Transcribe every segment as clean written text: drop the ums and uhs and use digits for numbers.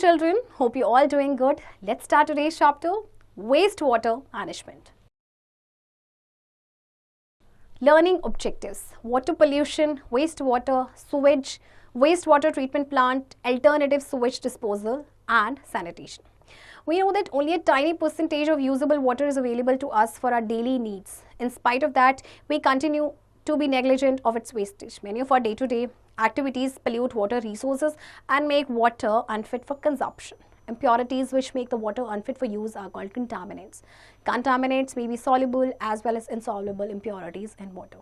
children, hope you all doing good. Let's start today's chapter, wastewater management. Learning objectives: water pollution, wastewater, sewage, wastewater treatment plant, alternative sewage disposal, and sanitation. We know that only a tiny percentage of usable water is available to us for our daily needs. In spite of that, we continue to be negligent of its wastage. Many of our day-to-day activities pollute water resources and make water unfit for consumption. Impurities which make the water unfit for use are called contaminants. Contaminants may be soluble as well as insoluble impurities in water.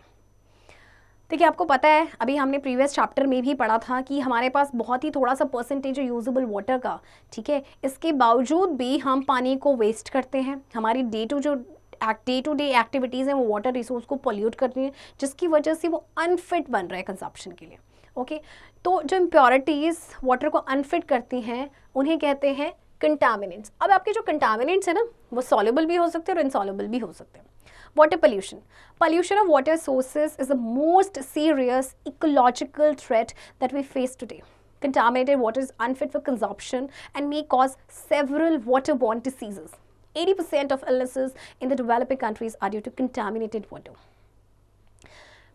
देखिए, आपको पता है अभी हमने previous chapter में भी पढ़ा था कि हमारे पास बहुत ही थोड़ा सा परसेंटेज है यूजेबल वाटर का, ठीक है। इसके बावजूद भी हम पानी को वेस्ट करते हैं। हमारी डे टू डे एक्टिविटीज़ हैं वो वाटर रिसोर्स को पोल्यूट करती हैं, जिसकी वजह से वो अनफिट बन रहा है कंजप्शन के लिए। ओके, तो जो इम्प्योरिटीज़ वाटर को अनफिट करती हैं उन्हें कहते हैं कंटामिनेंट्स। अब आपके जो कंटामिनेंट्स हैं ना, वो सॉल्युबल भी हो सकते हैं और इनसॉल्युबल भी हो सकते हैं। Water pollution. Pollution of water sources is the most serious ecological threat that we face today. Contaminated water is unfit for consumption and may cause several waterborne diseases. 80% of illnesses in the developing countries are due to contaminated water.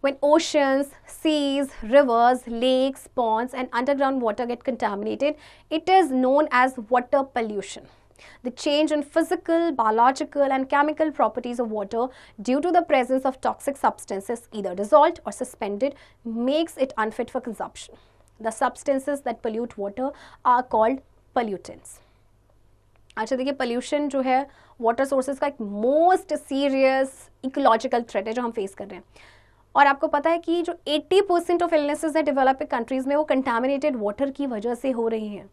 When oceans, seas, rivers, lakes, ponds, and underground water get contaminated, it is known as water pollution. The change in physical, biological, and chemical properties of water due to the presence of toxic substances, either dissolved or suspended, makes it unfit for consumption. The substances that pollute water are called pollutants. अच्छा, देखिए, pollution जो है water sources का एक most serious ecological threat है जो हम face कर रहे हैं। और आपको पता है कि जो 80% ऑफ इलनेसेस है डेवलपिंग कंट्रीज में वो कंटामिनेटेड वाटर की वजह से हो रही हैं।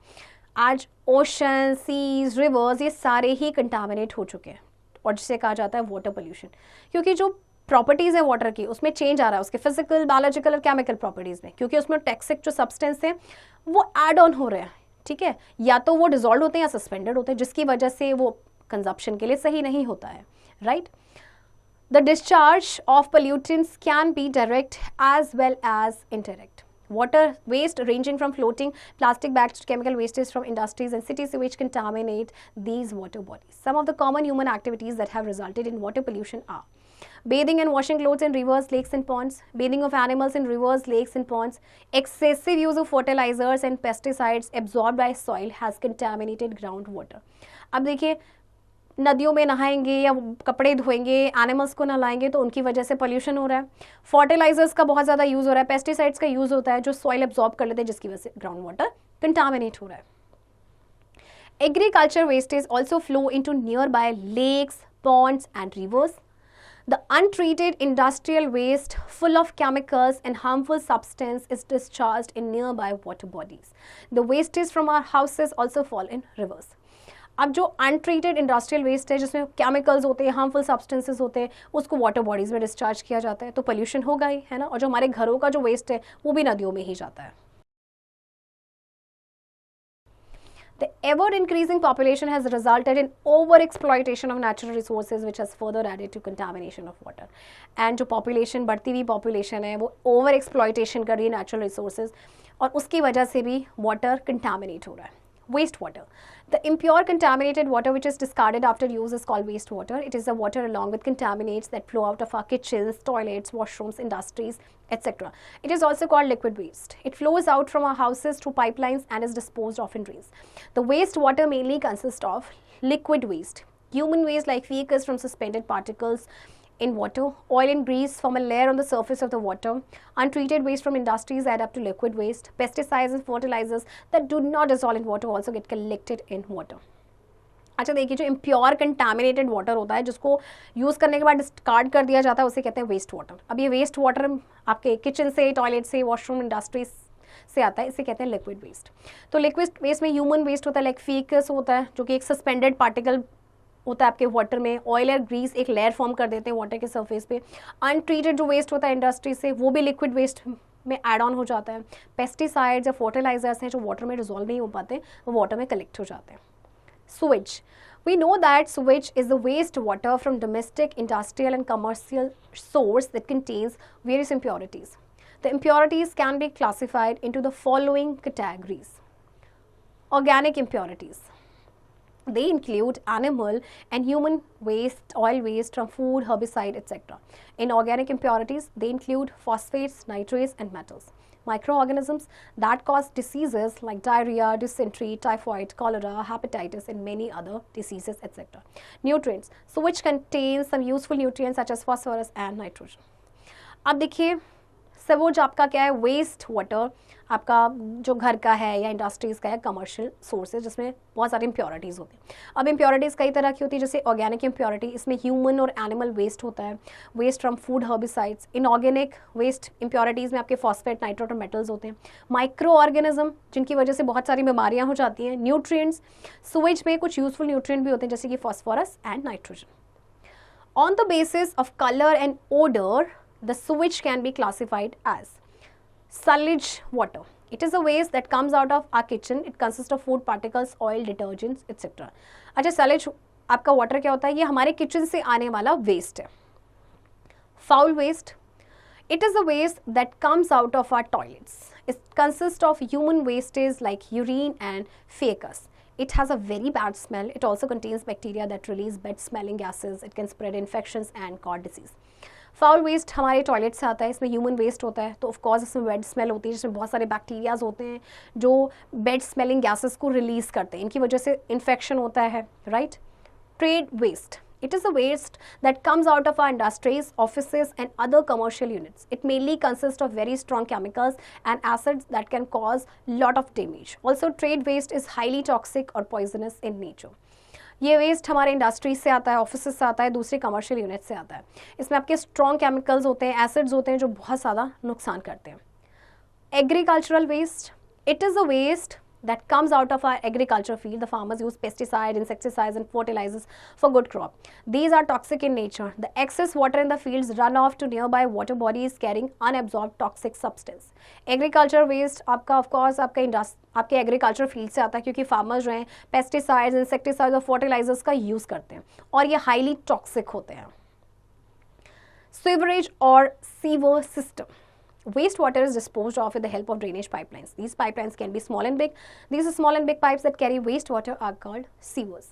आज ओशन, सीज, रिवर्स ये सारे ही कंटामिनेट हो चुके हैं और जिसे कहा जाता है वाटर पोल्यूशन, क्योंकि जो प्रॉपर्टीज़ है वाटर की उसमें चेंज आ रहा है, उसके फिजिकल, बायोलॉजिकल और केमिकल प्रॉपर्टीज़ में, क्योंकि उसमें टॉक्सिक जो सब्सटेंस है वो ऐड ऑन हो रहे हैं, ठीक है। या तो वो डिजॉल्व होते हैं या सस्पेंडेड होते हैं, जिसकी वजह से वो कंजप्शन के लिए सही नहीं होता है, right. The discharge of pollutants can be direct as well as indirect. Water waste ranging from floating plastic bags to chemical wastes from industries and city sewage contaminate these water bodies. Some of the common human activities that have resulted in water pollution are bathing and washing clothes in rivers, lakes and ponds, bathing of animals in rivers, lakes and ponds, excessive use of fertilizers and pesticides absorbed by soil has contaminated groundwater. अब देखिए, नदियों में नहाएंगे या कपड़े धोएंगे, animals को नहलाएंगे तो उनकी वजह से पोल्यूशन हो रहा है। फर्टिलाइजर्स का बहुत ज़्यादा यूज़ हो रहा है, पेस्टिसाइड्स का यूज़ होता है जो सॉइल एब्जॉर्ब कर लेते हैं, जिसकी वजह से ग्राउंड वाटर कंटामिनेट हो रहा है। Agriculture wastage also flow into nearby lakes, ponds and rivers. The untreated industrial waste full of chemicals and harmful substance is discharged in nearby water bodies. The wastes from our houses also fall in rivers. अब जो untreated industrial waste है जिसमें chemicals होते हैं, harmful substances होते हैं, उसको water bodies में डिस्चार्ज किया जाता है, तो पोल्यूशन होगा ही, है ना। और जो हमारे घरों का जो वेस्ट है वो भी नदियों में ही जाता है। The ever-increasing population has resulted in over-exploitation of natural resources, which has further added to contamination of water. And जो population बढ़ती हुई population है वो over-exploitation कर रही है natural resources, और उसकी वजह से भी water contaminate हो रहा है। Wastewater. The impure contaminated water which is discarded after use is called wastewater. It is the water along with contaminants that flow out of our kitchens, toilets, washrooms, industries, etc. It is also called liquid waste. It flows out from our houses through pipelines and is disposed of in drains. The wastewater mainly consists of liquid waste, human waste like fecus from suspended particles in water, oil and grease from a layer on the surface of the water, untreated waste from industries add up to liquid waste, pesticides and fertilizers that do not dissolve in water also get collected in water. अच्छा, देखिए, जो impure contaminated water होता है जिसको use करने के बाद discard कर दिया जाता है उसे कहते हैं वेस्ट वाटर। अब ये वेस्ट वाटर आपके किचन से, टॉयलेट से, वॉशरूम, इंडस्ट्रीज से आता है, इसे कहते हैं लिक्विड वेस्ट। तो लिक्विड वेस्ट में ह्यूमन वेस्ट होता है, लाइक फीकस होता है जो कि एक सस्पेंडेड पार्टिकल होता है आपके वाटर में, ऑयल और ग्रीस एक लेयर फॉर्म कर देते हैं वाटर के सरफेस पे। अनट्रीटेड जो वेस्ट होता है इंडस्ट्री से वो भी लिक्विड वेस्ट में ऐड ऑन हो जाता है। पेस्टिसाइड्स या फर्टिलाइजर्स हैं जो वाटर में डिजोल्व नहीं हो पाते, वो वाटर में कलेक्ट हो जाते हैं। Sewage. We know that sewage is the waste water from domestic, industrial and commercial source that contains various impurities. The impurities can be classified into the following categories. Organic impurities. They include animal and human waste, oil waste from food, herbicide, etc. Inorganic impurities, they include phosphates, nitrates, and metals. Microorganisms that cause diseases like diarrhea, dysentery, typhoid, cholera, hepatitis, and many other diseases, etc. Nutrients, so which contains some useful nutrients such as phosphorus and nitrogen. अब देखिए sewage आपका क्या है, waste water आपका जो घर का है या इंडस्ट्रीज़ का है, कमर्शियल सोर्सेज जिसमें बहुत सारी इम्प्योरिटीज़ होती हैं. अब इम्प्योरिटीज़ कई तरह की होती है, जैसे ऑर्गेनिक इम्प्योरिटी, इसमें ह्यूमन और एनिमल वेस्ट होता है, waste from food, herbicides. Inorganic waste impurities में आपके फॉस्फेट, नाइट्रेट और मेटल्स होते हैं. माइक्रो ऑर्गेनिज्म जिनकी वजह से बहुत सारी बीमारियाँ हो जाती हैं. न्यूट्रिएंट्स, सुवेज में कुछ यूजफुल न्यूट्रिएंट भी होते हैं जैसे कि phosphorus and nitrogen. On the basis of colour and odour, the sewage can be classified as sullage water. It is a waste that comes out of our kitchen. It consists of food particles, oil, detergents, etc. अच्छा, सलेज आपका water क्या होता है, ये हमारे kitchen से आने वाला वेस्ट है. Foul waste, it is a waste that comes out of our toilets. It consists of human wastes like urine and feces. It has a very bad smell. It also contains bacteria that release bad smelling gases. It can spread infections and cause disease. Foul waste हमारे toilet से आता है, इसमें human waste होता है, तो of course इसमें bad smell होती है जिसमें बहुत सारे बैक्टीरियाज होते हैं जो बैड स्मेलिंग गैसेस को रिलीज करते हैं, इनकी वजह से इन्फेक्शन होता है, right. Trade waste, it is a waste that comes out of our industries, offices and other commercial units. It mainly consists of very strong chemicals and acids that can cause lot of damage. Also, trade waste is highly toxic or poisonous in nature. ये waste हमारे industries से आता है, office से आता है, दूसरे commercial unit से आता है. इसमें आपके स्ट्रॉन्ग केमिकल्स होते हैं, एसिड्स होते हैं जो बहुत ज़्यादा नुकसान करते हैं. Agricultural waste, it is a waste that comes out of our agriculture field. The farmers use pesticides, insecticides and fertilizers for good crop. These are toxic in nature. The excess water in the fields run off to nearby water bodies carrying unabsorbed toxic substance. Agriculture waste आपका of course आपके agriculture field से आता है क्योंकि farmers जो हैं pesticides, insecticides और fertilisers का यूज़ करते हैं और ये हाईली टॉक्सिक होते हैं. सीवरेज और sewer system. Wastewater is disposed of with the help of drainage pipelines. These pipelines can be small and big. These small and big pipes that carry wastewater are called sewers.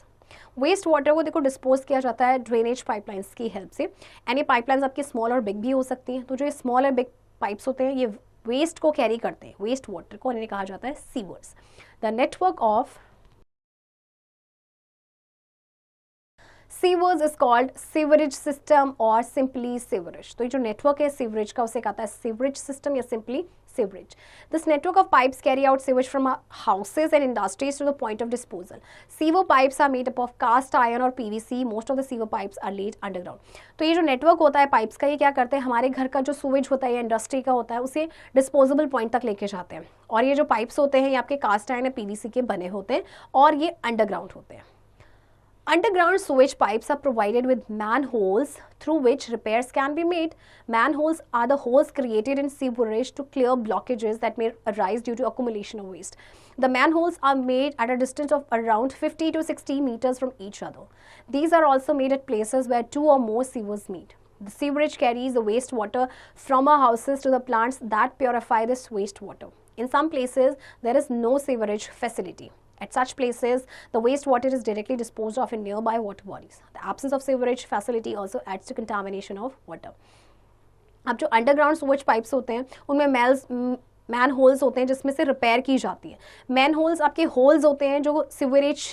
Wastewater को देखो dispose किया जाता है drainage pipelines की help से, and ये pipelines आपकी small और बिग भी हो सकती हैं. तो जो ये स्मॉल और बिग पाइप्स होते हैं ये वेस्ट को कैरी करते हैं, वेस्ट वाटर को इन्हें कहा जाता है sewers. The network of sewers is called sewerage system और सिंपली सीवरेज. तो ये जो नेटवर्क है सीवरेज का उसे कहता है सीवरेज सिस्टम या simply sewerage. This network of pipes carry out sewage from houses and industries to the point of disposal. Sewer pipes are made up of cast iron और PVC. Most of the sewer pipes are laid underground. तो ये जो network होता है pipes का, ये क्या करते हैं, हमारे घर का जो सूवेज होता है या इंडस्ट्री का होता है उसे डिस्पोजेबल पॉइंट तक लेके जाते हैं. और ये जो पाइप्स होते हैं ये आपके कास्ट आयरन या पीवीसी के बने होते हैं और ये अंडरग्राउंड होते हैं. Underground sewage pipes are provided with manholes through which repairs can be made. Manholes are the holes created in sewerage to clear blockages that may arise due to accumulation of waste. The manholes are made at a distance of around 50 to 60 meters from each other. These are also made at places where two or more sewers meet. The sewerage carries the wastewater from our houses to the plants that purify this wastewater. In some places, there is no sewerage facility. At such places, the wastewater is directly disposed of in nearby water bodies. The absence of sewerage facility also adds to contamination of water. अब जो underground sewage pipes होते हैं उनमें man holes होते हैं जिसमें से repair की जाती है. मैन होल्स आपके होल्स होते हैं जो सीवरेज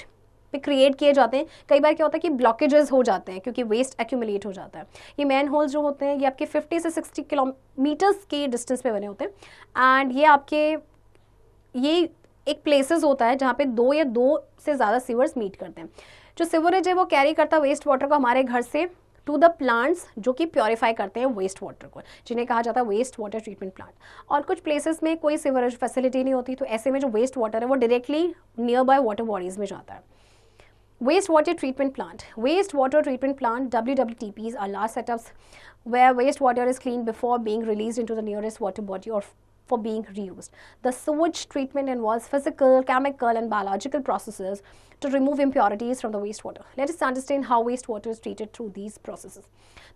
पे क्रिएट किए जाते हैं. कई बार क्या होता है कि ब्लॉकेजेस हो जाते हैं क्योंकि वेस्ट एक्यूमुलेट हो जाता है. ये मैन होल्स जो होते हैं ये आपके 50 से 60 किलोमीटर्स के डिस्टेंस पे बने होते हैं एंड ये आपके ये एक प्लेसेस होता है जहाँ पे दो या दो से ज़्यादा सीवर्स मीट करते हैं. जो सीवरेज है वो कैरी करता है वेस्ट वाटर को हमारे घर से टू द प्लांट्स जो कि प्योरीफाई करते हैं वेस्ट वाटर को, जिन्हें कहा जाता है वेस्ट वाटर ट्रीटमेंट प्लांट. और कुछ प्लेसेस में कोई सीवरेज फैसिलिटी नहीं होती तो ऐसे में जो वेस्ट वाटर है वो directly near by water bodies में जाता है. Waste water treatment plant. Waste water treatment plant (WWTPs) are large setups where wastewater is cleaned before being released into the nearest water body or for being reused. The sewage treatment involves physical, chemical, and biological processes to remove impurities from the wastewater. Let us understand how wastewater is treated through these processes.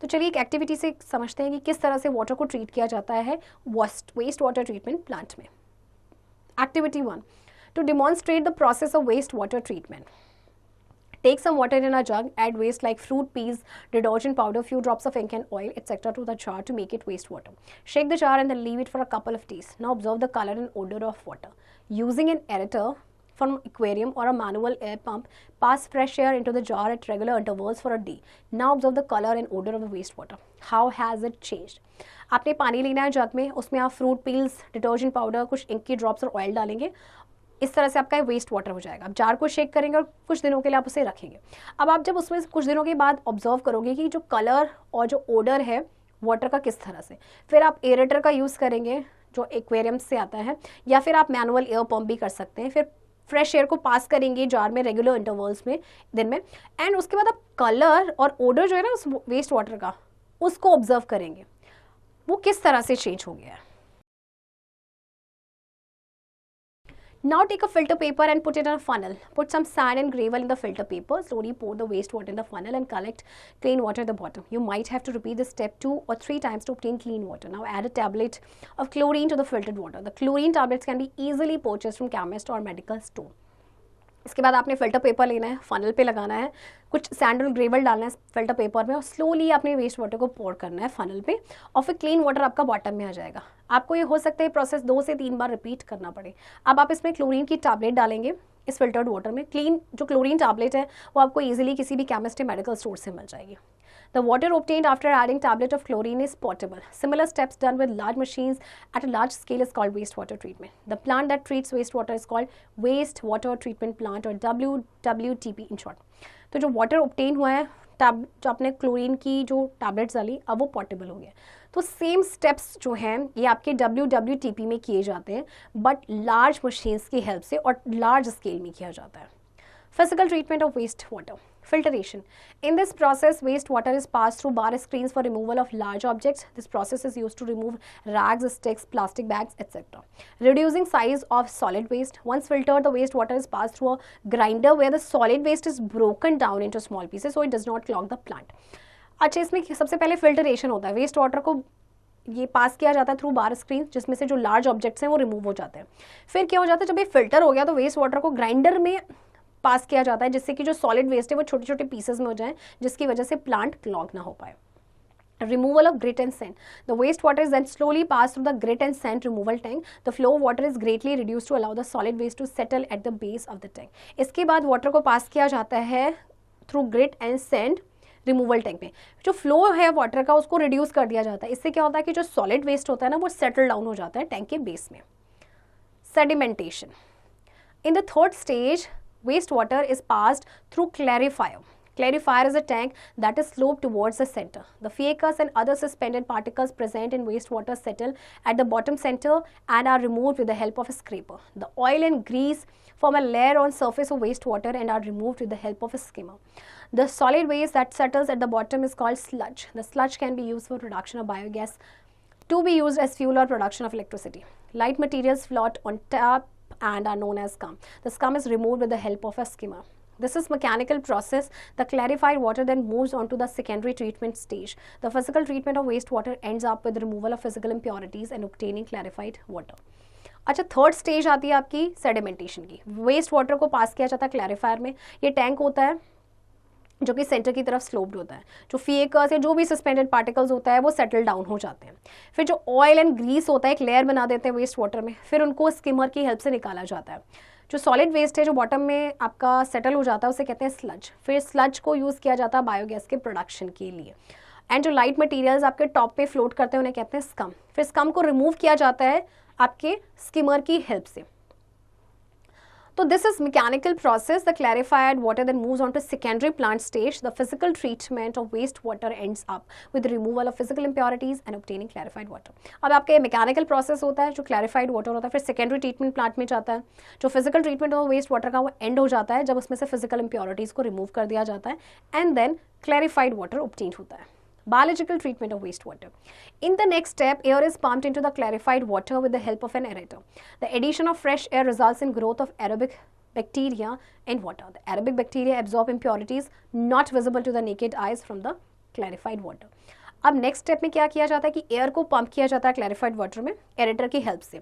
तो चलिए एक activity से समझते हैं कि किस तरह से वाटर को ट्रीट किया जाता है वेस्ट वाटर ट्रीटमेंट प्लांट में. Activity 1. To demonstrate the process of wastewater treatment, take some water in a jug, add waste like fruit, peas, detergent powder, few drops of ink and oil, etc. to the jar to make it wastewater. Shake the jar and then leave it for a couple of days. Now observe the color and odor of water. Using an aerator from aquarium or a manual air pump, pass fresh air into the jar at regular intervals for a day. Now observe the color and odor of the wastewater. How has it changed? आपने पानी लेना है जग में, उसमें आप fruit peels, detergent powder, कुछ ink की drops और ऑयल डालेंगे. इस तरह से आपका वेस्ट वाटर हो जाएगा. आप जार को शेक करेंगे और कुछ दिनों के लिए आप उसे रखेंगे. अब आप जब उसमें कुछ दिनों के बाद ऑब्जर्व करोगे कि जो कलर और जो ओडर है वाटर का किस तरह से, फिर आप एरेटर का यूज़ करेंगे जो एक्वेरियम से आता है, या फिर आप मैनुअल एयर पंप भी कर सकते हैं. फिर फ्रेश एयर को पास करेंगे जार में रेगुलर इंटरवल्स में दिन में, एंड उसके बाद आप कलर और ओडर जो है ना उस वेस्ट वाटर का, उसको ऑब्जर्व करेंगे वो किस तरह से चेंज हो गया है. Now take a filter paper and put it in a funnel. Put some sand and gravel in the filter paper. Slowly pour the wastewater in the funnel and collect clean water at the bottom. You might have to repeat this step 2 or 3 times to obtain clean water. Now add a tablet of chlorine to the filtered water. The chlorine tablets can be easily purchased from chemist or medical store. इसके बाद आपने filter paper लेना है, funnel पे लगाना है, कुछ sand और ग्रेवल डालना है फिल्टर पेपर में और स्लोली आपने वेस्ट वाटर को पोर करना है फनल पे और फिर क्लीन वाटर आपका बॉटम में आ जाएगा. आपको ये हो सकता है प्रोसेस 2 से 3 बार रिपीट करना पड़े. अब आप इसमें क्लोरीन की टैबलेट डालेंगे इस फिल्टर्ड वाटर में. क्लीन जो क्लोरीन टैबलेट है वो आपको ईजिली किसी भी केमिस्ट या मेडिकल स्टोर से मिल जाएगी. The water obtained after adding tablet of chlorine is potable. Similar steps done with large machines at a large scale is called wastewater treatment. The plant that treats wastewater is called wastewater treatment plant or WWTP in short. तो जो water obtain हुआ है जो आपने chlorine की जो tablets डाली अब वो पोर्टेबल हो गया. तो सेम स्टेप्स जो हैं ये आपके WWTP में किए जाते हैं बट लार्ज मशीन्स की हेल्प से और लार्ज स्केल में किया जाता है. Physical treatment of wastewater. Filtration. In this process, wastewater is passed through bar screens for removal of large objects. This process is used to remove rags, sticks, plastic bags, etc. Reducing size of solid waste. Once filtered, the wastewater is passed through a grinder where the solid waste is broken down into small pieces so it does not clog the plant. अच्छा, इसमें सबसे पहले filtration होता है. Waste water को ये पास किया जाता है थ्रू बार स्क्रीन जिसमें से जो लार्ज ऑब्जेक्ट्स हैं वो रिमूव हो जाते हैं. फिर क्या हो जाता है, जब ये फिल्टर हो गया तो वेस्ट वाटर को ग्राइंडर में पास किया जाता है जिससे कि जो सॉलिड वेस्ट है वो छोटे छोटे पीसेस में हो जाए जिसकी वजह से प्लांट क्लॉग ना हो पाए. Removal of grit and sand. The wastewater is then slowly passed through the grit and sand removal tank. The flow of water is greatly reduced to allow the solid waste to settle at the base of the tank. इसके बाद water को पास किया जाता है through grit and sand removal tank में. जो flow है water का उसको रिड्यूस कर दिया जाता है. इससे क्या होता है कि जो सॉलिड वेस्ट होता है ना वो सेटल डाउन हो जाता है टैंक के बेस में. Sedimentation. In the third stage, wastewater is passed through clarifier. Clarifier is a tank that is sloped towards the center. The fecus and other suspended particles present in wastewater settle at the bottom center and are removed with the help of a scraper. The oil and grease form a layer on surface of wastewater and are removed with the help of a skimmer. The solid waste that settles at the bottom is called sludge. The sludge can be used for production of biogas to be used as fuel or production of electricity. Light materials float on top and are known as scum. The scum is removed with the help of a skimmer. This is mechanical process. The clarified water then moves on to the secondary treatment stage. The physical treatment of wastewater ends up with the removal of physical impurities and obtaining clarified water. अच्छा, third stage आती है आपकी sedimentation की. Waste water को पास किया जाता है clarifier में. ये टैंक होता है जो कि सेंटर की तरफ स्लोप्ड होता है. जो फेकस या जो भी सस्पेंडेड पार्टिकल्स होता है वो सेटल डाउन हो जाते हैं. फिर जो ऑयल एंड ग्रीस होता है एक लेयर बना देते हैं वेस्ट वाटर में. फिर उनको स्किमर की हेल्प से निकाला जाता है. जो सॉलिड वेस्ट है जो बॉटम में आपका सेटल हो जाता है उसे कहते हैं स्लज. फिर स्लज को यूज़ किया जाता है बायोगैस के प्रोडक्शन के लिए. एंड जो लाइट मटीरियल्स आपके टॉप पे फ्लोट करते हैं उन्हें कहते हैं स्कम. फिर स्कम को रिमूव किया जाता है आपके स्किमर की हेल्प से. So this is mechanical process. The clarified water then moves on to secondary plant stage. The physical treatment of wastewater ends up with the removal of physical impurities and obtaining clarified water. अब आपका ये mechanical process होता है जो clarified water होता है. फिर secondary treatment plant में जाता है. जो physical treatment of wastewater का वो end हो जाता है जब उसमें से physical impurities को remove कर दिया जाता है and then clarified water obtained होता है. Biological treatment of wastewater. In the next step, air is pumped into the clarified water with the help of an aerator. The addition of fresh air results in growth of aerobic bacteria in water. The aerobic bacteria absorb impurities not visible to the naked eyes from the clarified water. अब next step में क्या किया जाता है कि air को pump किया जाता है क्लैरिफाइड वाटर में एरेटर की हेल्प से.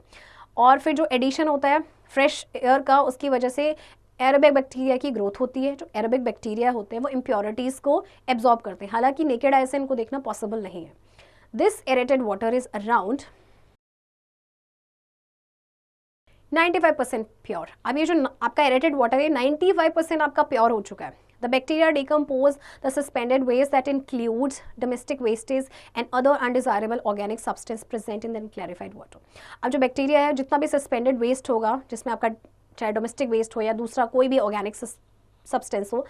और फिर जो एडिशन होता है फ्रेश एयर का उसकी वजह से एरोबिक बैक्टीरिया की ग्रोथ होती है। जो एरोबिक बैक्टीरिया होते हैं वो इम्प्योरिटीज़ को एब्जॉर्ब करते हैं, हालांकि नेकेड आई से इनको देखना पॉसिबल नहीं है। This aerated water is around 95% pure. अब ये जो आपका एरेटेड वाटर है 95% आपका प्योर हो चुका है। The bacteria decompose the suspended waste that includes domestic wastage and other undesirable organic substance present in the clarified water. अब जो बैक्टीरिया है जितना भी सस्पेंडेड वेस्ट होगा, जिसमें आपका चाहे डोमेस्टिक वेस्ट हो या दूसरा कोई भी ऑर्गेनिक सब्सटेंस हो,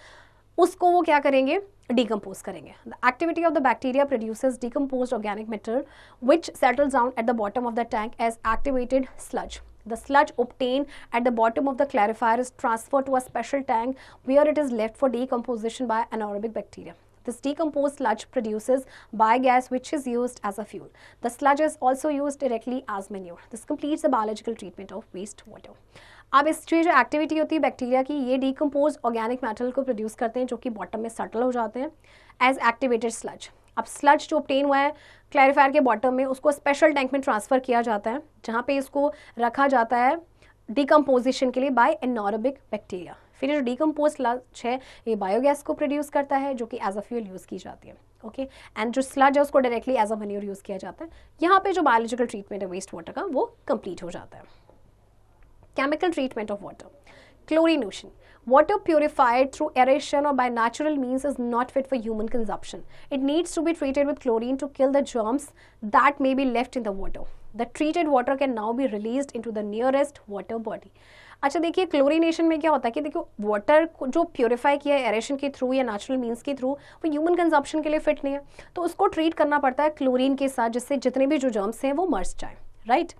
उसको वो क्या करेंगे, डिकम्पोज करेंगे। The activity of the bacteria produces decomposed organic matter which settles down at the bottom of the tank as activated sludge. The sludge obtained at the bottom of the clarifier is transferred to a special tank where it is left for decomposition by anaerobic bacteria. This decomposed sludge produces biogas which is used as a fuel. The sludge is also used directly as manure. This completes the biological treatment of wastewater. अब इसकी जो activity होती है bacteria की, ये decompose organic matter को produce करते हैं जो कि बॉटम में सटल हो जाते हैं एज एक्टिवेटेड स्लज. अब स्लज जो ऑब्टेन हुआ है क्लैरिफायर के बॉटम में, उसको स्पेशल टैंक में ट्रांसफ़र किया जाता है जहाँ पे इसको रखा जाता है डिकम्पोजिशन के लिए बाय एनारोबिक बैक्टीरिया. फिर जो डिकम्पोज स्लज है ये बायोगैस को प्रोड्यूस करता है जो कि एज अ फ्यूल यूज़ की जाती है. ओके, एंड जो स्लज है उसको directly as a manure use किया जाता है. यहाँ पे जो बायोलॉजिकल ट्रीटमेंट है वेस्ट वाटर का वो कंप्लीट हो जाता है. Chemical treatment of water. Chlorination. Water purified through aeration or by natural means is not fit for human consumption. It needs to be treated with chlorine to kill the germs that may be left in the water. The treated water can now be released into the nearest water body. अच्छा देखिए, chlorination में क्या होता है कि देखिए water को जो प्योरीफाई किया है एरेशन के थ्रू या नेचुरल मीन्स के थ्रू, वो ह्यूमन कंजप्शन के लिए फिट नहीं है, तो उसको ट्रीट करना पड़ता है क्लोरीन के साथ जिससे जितने भी जो जर्म्स हैं वो मर जाए. राइट,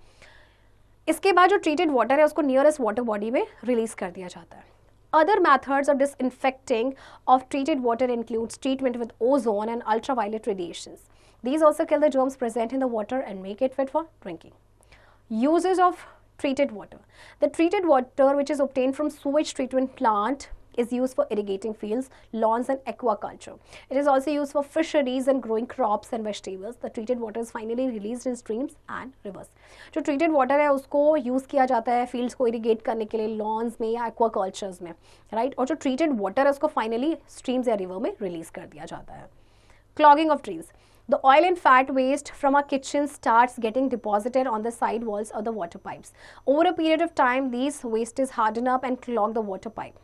इसके बाद जो ट्रीटेड वाटर है उसको नियरेस्ट वाटर बॉडी में रिलीज कर दिया जाता है. Other methods of disinfecting of treated water includes treatment with ozone and ultraviolet radiations. These also kill the germs present in the water and make it fit for drinking. Uses of treated water. The treated water which is obtained from sewage treatment plant is used for irrigating fields, lawns and aquaculture. It is also used for fisheries and growing crops and vegetables. The treated water is finally released in streams and rivers. जो treated water है उसको use किया जाता है fields को irrigate करने के लिए lawns में या aquacultures में, right? और जो treated water है उसको finally streams या river में release कर दिया जाता है. Clogging of drains. The oil and fat waste from our kitchen starts getting deposited on the side walls of the water pipes. Over a period of time, these wastes harden up and clog the water pipe.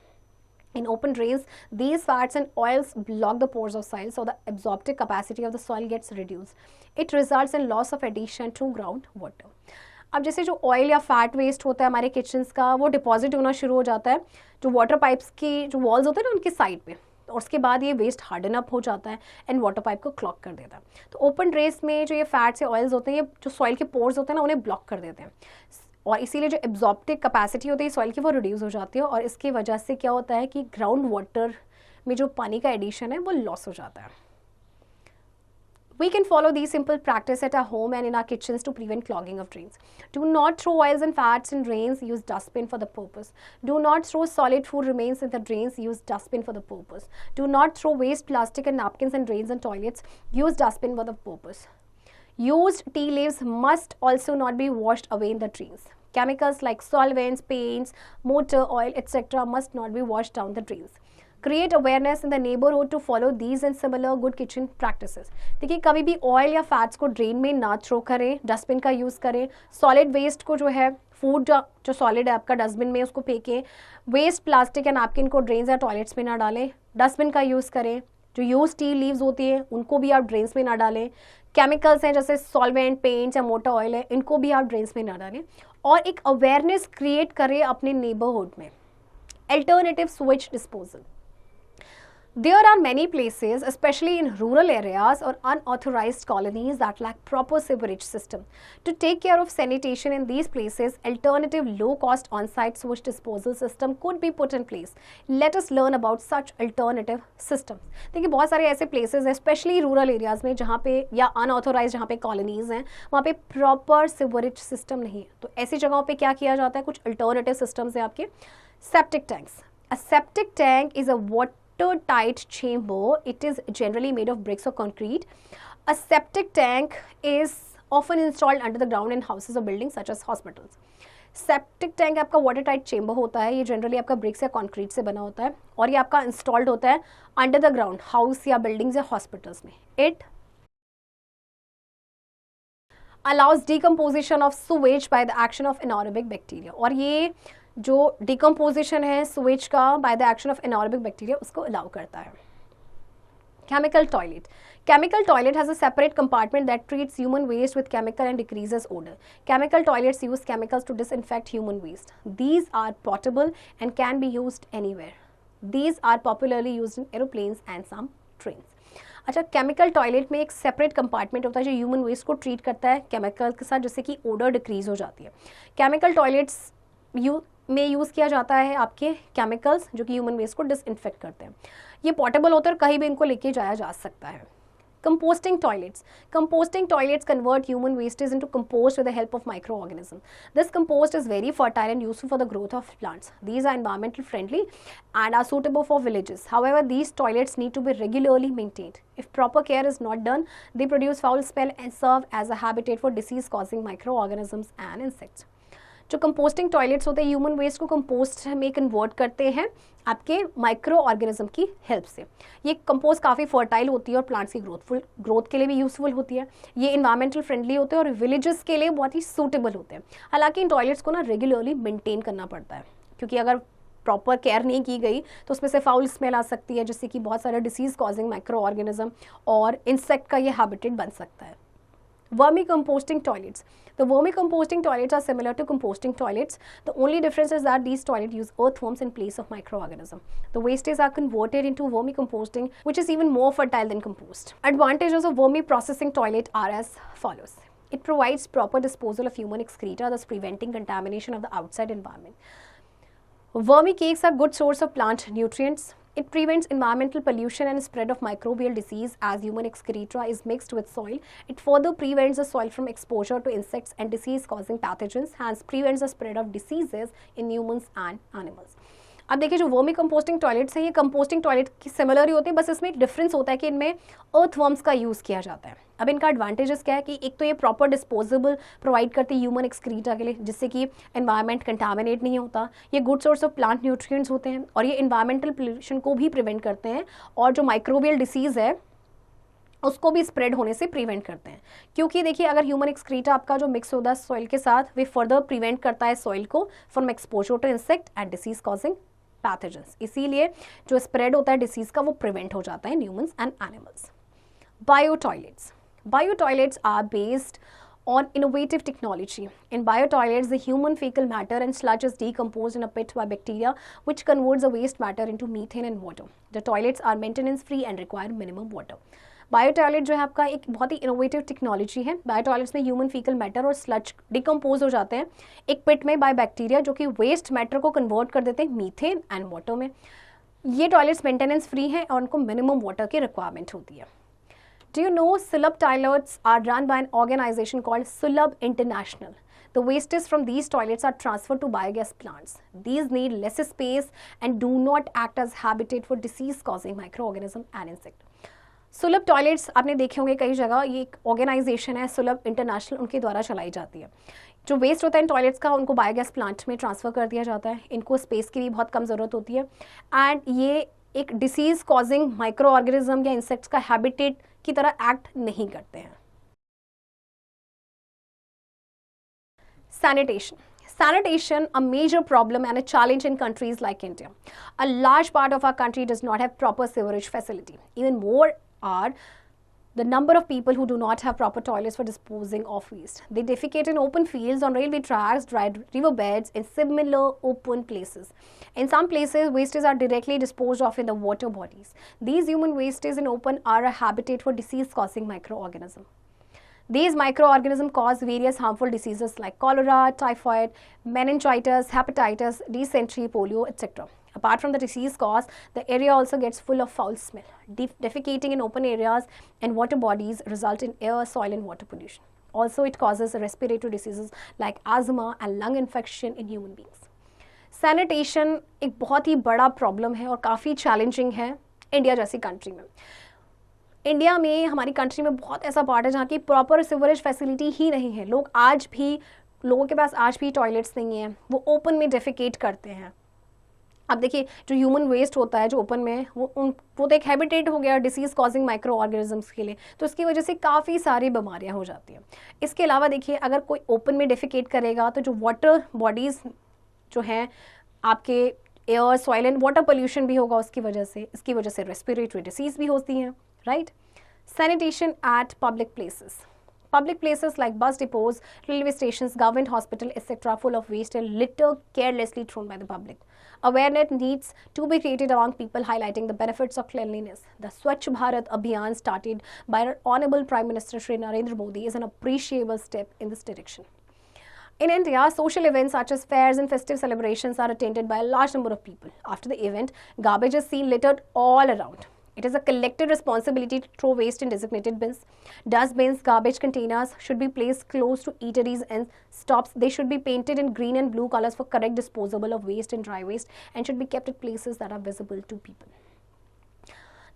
In open drains, these fats and oils block the pores of soil, so the absorptive capacity of the soil gets reduced. It results in loss of addition to groundwater. अब जैसे जो oil या fat waste होता है हमारे kitchens का, वो deposit होना शुरू हो जाता है जो वाटर पाइप्स की जो वॉल्स होते हैं ना उनकी साइड पे, और उसके बाद ये वेस्ट हार्डन अप हो जाता है एंड वाटर पाइप को क्लॉग कर देता है. तो ओपन ड्रेन्स में जो ये फैट्स या ऑयल्स होते हैं ये जो सॉइल के पोर्स होते हैं ना उन्हें ब्लॉक कर देते हैं, और इसीलिए जो एब्जॉर्प्टिव कैपेसिटी होती है सॉइल की वो रिड्यूस हो जाती है, और इसकी वजह से क्या होता है कि ग्राउंड वाटर में जो पानी का एडिशन है वो लॉस हो जाता है. We can follow these simple practice at our home and in our kitchens to prevent clogging of drains. Do not throw oils and fats in drains. Use dustbin for the purpose. Do not throw solid food remains in the drains. Use dustbin for the purpose. Do not throw waste plastic and napkins in drains and toilets. Use dustbin for the purpose. Used tea leaves must also not be washed away in the drains. Chemicals like solvents, paints, motor oil, etc. must not be washed down the drains. Create awareness in the neighborhood to follow these and similar good kitchen practices. देखिए कभी भी oil या fats को drain में ना throw करें, dustbin का use करें. सॉलिड वेस्ट को जो है फूड जो सॉलिड है आपका डस्टबिन में उसको फेंकें. वेस्ट प्लास्टिक या नैपकिन को ड्रेन्स या टॉयलेट्स में ना डालें. डस्टबिन का यूज़ करें. जो यूज टी लीव्स होती है उनको भी आप ड्रेन्स में ना डालें. केमिकल्स हैं जैसे सॉल्वेंट, पेंट्स या मोटा ऑयल है, इनको भी आप ड्रेन्स में ना डालें. और एक अवेयरनेस क्रिएट करें अपने नेबरहुड में. Alternative switch disposal. There are many places, especially in rural areas or unauthorized colonies that lack proper sewerage system. To take care of sanitation in these places, alternative low-cost on-site sewage disposal system could be put in place. Let us learn about such alternative systems. देखिए बहुत सारे ऐसे places हैं, especially rural areas में जहाँ पे या unauthorized जहाँ पे colonies हैं, वहाँ पे proper sewerage system नहीं है. तो ऐसी जगहों पे क्या किया जाता है, कुछ alternative systems हैं आपके. Septic tanks. A septic tank is a watertight chamber. It is generally made of bricks or concrete. A septic tank is often installed under the ground in houses or buildings such as hospitals. Septic tank आपका water tight chamber होता है, ये generally आपका BRICS या concrete से बना होता है और ये आपका इंस्टॉल्ड होता है अंडर द ग्राउंड हाउस या बिल्डिंग्स या हॉस्पिटल्स में. It allows decomposition of sewage by the action of anaerobic bacteria. और ये जो decomposition है sewage का by the action of anaerobic bacteria उसको allow करता है. Chemical toilet. Chemical toilet has a separate compartment that treats human waste with chemical and decreases odor. Chemical toilets use chemicals to disinfect human waste. These are portable and can be used anywhere. These are popularly used in aeroplanes and some trains. अच्छा, chemical toilet में एक separate compartment होता है जो human waste को treat करता है chemical के साथ, जिससे कि ओडर डिक्रीज हो जाती है. केमिकल टॉयलेट्स में यूज़ किया जाता है आपके केमिकल्स जो कि ह्यूमन वेस्ट को डिसइंफेक्ट करते हैं. ये पोर्टेबल होता है और कहीं भी इनको लेके जाया जा सकता है. Composting toilets. Composting toilets convert human wastes into compost with the help of microorganisms. This compost is very fertile and useful for the growth of plants. These are environmental friendly and are suitable for villages. However, these toilets need to be regularly maintained. If proper care is not done, they produce foul smell and serve as a habitat for disease-causing microorganisms and insects. जो composting toilets होते हैं human waste को compost में convert करते हैं आपके micro organism की help से. ये कंपोस्ट काफ़ी फर्टाइल होती है और प्लांट्स की ग्रोथ के लिए भी यूजफुल होती है. ये इन्वायरमेंटल फ्रेंडली होते हैं और विलेजेस के लिए बहुत ही सूटेबल होते हैं. हालांकि इन टॉयलेट्स को ना रेगुलरली मेंटेन करना पड़ता है, क्योंकि अगर प्रॉपर केयर नहीं की गई तो उसमें से फाउल स्मेल आ सकती है, जिससे कि बहुत सारा डिसीज कॉजिंग माइक्रो ऑर्गेनिज्म और इंसेक्ट का ये हैबिटेट बन सकता है. Vermicomposting toilets. The vermicomposting toilets are similar to composting toilets. The only difference is that these toilets use earthworms in place of microorganisms. The wastes are converted into vermicomposting, which is even more fertile than compost. Advantages of vermiprocessing toilet are as follows. It provides proper disposal of human excreta, thus preventing contamination of the outside environment. Vermi cakes are good source of plant nutrients. It prevents environmental pollution and spread of microbial disease as human excreta is mixed with soil. It further prevents the soil from exposure to insects and disease-causing pathogens, hence prevents the spread of diseases in humans and animals. अब देखिए जो vermi composting toilets हैं ये composting toilet की similar ही होते हैं, बस इसमें एक डिफरेंस होता है कि इनमें अर्थवर्म्स का यूज़ किया जाता है. अब इनका एडवांटेजेस क्या है कि एक तो ये प्रॉपर डिस्पोजेबल प्रोवाइड करती है ह्यूमन एक्सक्रीटा के लिए, जिससे कि एनवायरनमेंट कंटामिनेट नहीं होता. ये good source of plant nutrients होते हैं और ये इन्वायरमेंटल पोल्यूशन को भी प्रिवेंट करते हैं और जो माइक्रोबियल डिसीज़ है उसको भी स्प्रेड होने से प्रिवेंट करते हैं. क्योंकि देखिए अगर ह्यूमन एक्सक्रीटा आपका जो मिक्स होता है सॉइल के साथ, वे फर्दर प्रिवेंट करता है सॉइल को from exposure to insect and disease causing pathogens. इसीलिए जो स्प्रेड होता है डिसीज का वो प्रिवेंट हो जाता है in humans and animals. Bio toilets. Bio toilets are based on innovative technology. In bio toilets, the human fecal matter and sludge is decomposed in a pit by bacteria, which converts the waste matter into methane and water. The toilets are maintenance free and require minimum water. Bio toilet जो है आपका एक बहुत ही innovative technology है. Bio toilets में human faecal matter और sludge decompose हो जाते हैं एक पिट में बाय बैक्टीरिया, जो कि वेस्ट मैटर को कन्वर्ट कर देते हैं मीथेन एंड वाटर में. ये टॉयलेट्स मेंटेनेंस फ्री हैं और उनको मिनिमम वाटर की रिक्वायरमेट होती है. Do you know Sulabh toilets are run by an organization called Sulabh International? The wastes from these toilets are transferred to biogas plants. These need less space and do not act as habitat for disease-causing microorganism and insect. सुलभ toilets आपने देखे होंगे कई जगह. ये एक organisation है सुलभ इंटरनेशनल, उनके द्वारा चलाई जाती है. जो वेस्ट होता है इन टॉयलेट्स का उनको बायोगैस प्लांट में ट्रांसफ़र कर दिया जाता है. इनको स्पेस की भी बहुत कम ज़रूरत होती है एंड ये एक डिसीज़ कॉजिंग माइक्रो ऑर्गेनिज्म या इंसेक्ट्स का हैबिटेट की तरह एक्ट नहीं करते हैं. Sanitation. Sanitation, a major problem and a challenge in countries like India. A large part of our country does not have proper sewerage facility. Even more are the number of people who do not have proper toilets for disposing of waste. They defecate in open fields, on railway tracks, dry riverbeds, and similar open places. In some places, wastes are directly disposed of in the water bodies. These human wastes in open are a habitat for disease-causing microorganisms. These microorganisms cause various harmful diseases like cholera, typhoid, meningitis, hepatitis, dysentery, polio, etc. Apart from the disease cause, the area also gets full of foul smell. Defecating in open areas and water bodies result in air, soil and water pollution. Also, it causes respiratory diseases like asthma and lung infection in human beings. Sanitation एक बहुत ही बड़ा problem है और काफ़ी challenging है India जैसी country में. India में, हमारी कंट्री में बहुत ऐसा पार्ट है जहाँ की प्रॉपर सिवरेज फैसिलिटी ही नहीं है. लोग आज भी लोगों के पास आज भी टॉयलेट्स नहीं है, वो ओपन में डेफिकेट करते हैं। अब देखिए जो ह्यूमन वेस्ट होता है जो ओपन में है, वो तो एक हैबिटेट हो गया डिसीज़ कॉजिंग माइक्रो ऑर्गेनिजम्स के लिए, तो इसकी वजह से काफ़ी सारी बीमारियां हो जाती हैं। इसके अलावा देखिए अगर कोई ओपन में डेफिकेट करेगा तो जो वाटर बॉडीज़ जो हैं आपके air, soil and water pollution भी होगा उसकी वजह से, इसकी वजह से रेस्पिरेटरी डिसीज़ भी होती हैं, right. Sanitation eight public places, public places like bus depots, railway stations, government hospital, etc. full of waste and litter carelessly thrown by the public. Awareness needs to be created among people highlighting the benefits of cleanliness. The Swachh Bharat Abhiyan started by our Honorable Prime Minister Shri Narendra Modi is an appreciable step in this direction. In India, social events such as fairs and festive celebrations are attended by a large number of people. After the event, garbage is seen littered all around. It is a collective responsibility to throw waste in designated bins. Dustbins, garbage containers should be placed close to eateries and stops. They should be painted in green and blue colors for correct disposal of waste and dry waste and should be kept at places that are visible to people.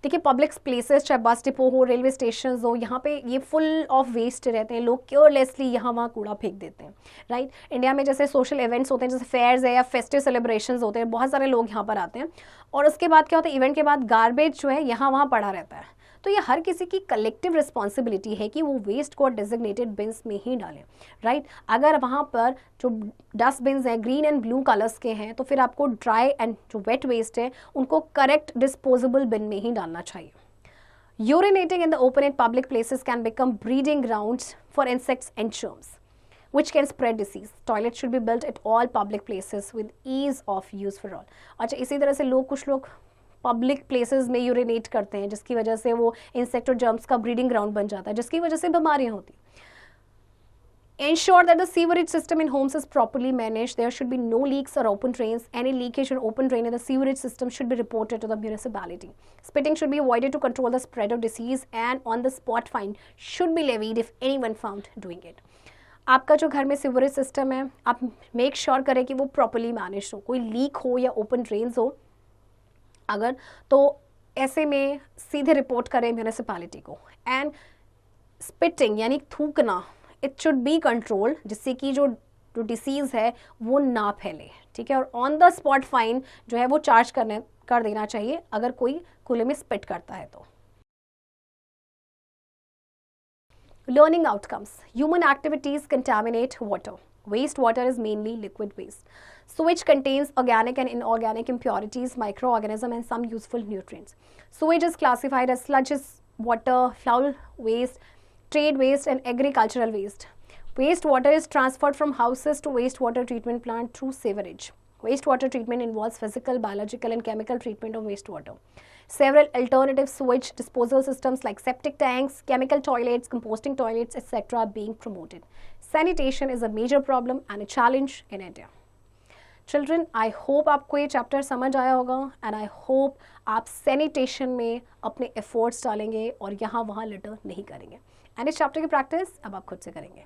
देखिए public places चाहे bus depot हो, railway station हो, यहाँ पे ये full of waste रहते हैं, लोग केयरलेसली यहाँ वहाँ कूड़ा फेंक देते हैं, राइट। इंडिया में जैसे सोशल इवेंट्स होते हैं, जैसे फेयर्स है या फेस्टिव सेलिब्रेशंस होते हैं, बहुत सारे लोग यहाँ पर आते हैं और उसके बाद क्या होता है, इवेंट के बाद गार्बेज जो है यहाँ वहाँ पड़ा रहता है। तो ये हर किसी की कलेक्टिव रिस्पॉन्सिबिलिटी है कि वो वेस्ट को डेजिग्नेटेड बिन्स में ही डालें, राइट। अगर वहाँ पर जो डस्टबिन्स हैं ग्रीन एंड ब्लू कलर्स के हैं तो फिर आपको ड्राई एंड जो वेट वेस्ट है उनको करेक्ट डिस्पोजेबल बिन में ही डालना चाहिए। Urinating in the open and public places can become breeding grounds for insects and germs which can spread disease. Toilets should be built at all public places with ease of use for all. अच्छा, इसी तरह से कुछ लोग public places में urinate करते हैं जिसकी वजह से वो इंसेक्ट और जर्म्स का ब्रीडिंग ग्राउंड बन जाता है, जिसकी वजह से बीमारियां होती हैं। Ensure that the sewerage system in homes is properly managed. There should be no leaks or open drains. Any leakage or open drain in the sewerage system should be reported to the municipality. Spitting should be avoided to control the spread of disease and on the spot fine should be levied if anyone found doing it. आपका जो घर में sewerage system है आप make sure करें कि वो properly manage हो, कोई लीक हो या ओपन ड्रेन्स हो अगर, तो ऐसे में सीधे रिपोर्ट करें म्यूनिसिपैलिटी को। एंड स्पिटिंग यानी थूकना, इट शुड बी कंट्रोल्ड जिससे कि जो डिसीज़ है वो ना फैले, ठीक है। और ऑन द स्पॉट फाइन जो है वो चार्ज कर देना चाहिए अगर कोई खुले में स्पिट करता है तो। Learning outcomes. Human activities contaminate water. Wastewater is mainly liquid waste, so which contains organic and inorganic impurities, microorganisms, and some useful nutrients. Sewage is classified as sludges, water, foul waste, trade waste, and agricultural waste. Wastewater is transferred from houses to wastewater treatment plant through sewerage. Wastewater treatment involves physical, biological, and chemical treatment of wastewater. Several alternative sewage disposal systems like septic tanks, chemical toilets, composting toilets, etc. are being promoted. Sanitation is a major problem and a challenge in India. Children, I hope आपको ये chapter समझ आया होगा and I hope आप sanitation में अपने efforts डालेंगे और यहाँ वहाँ लिटर नहीं करेंगे। एंड इस चैप्टर की प्रैक्टिस अब आप खुद से करेंगे।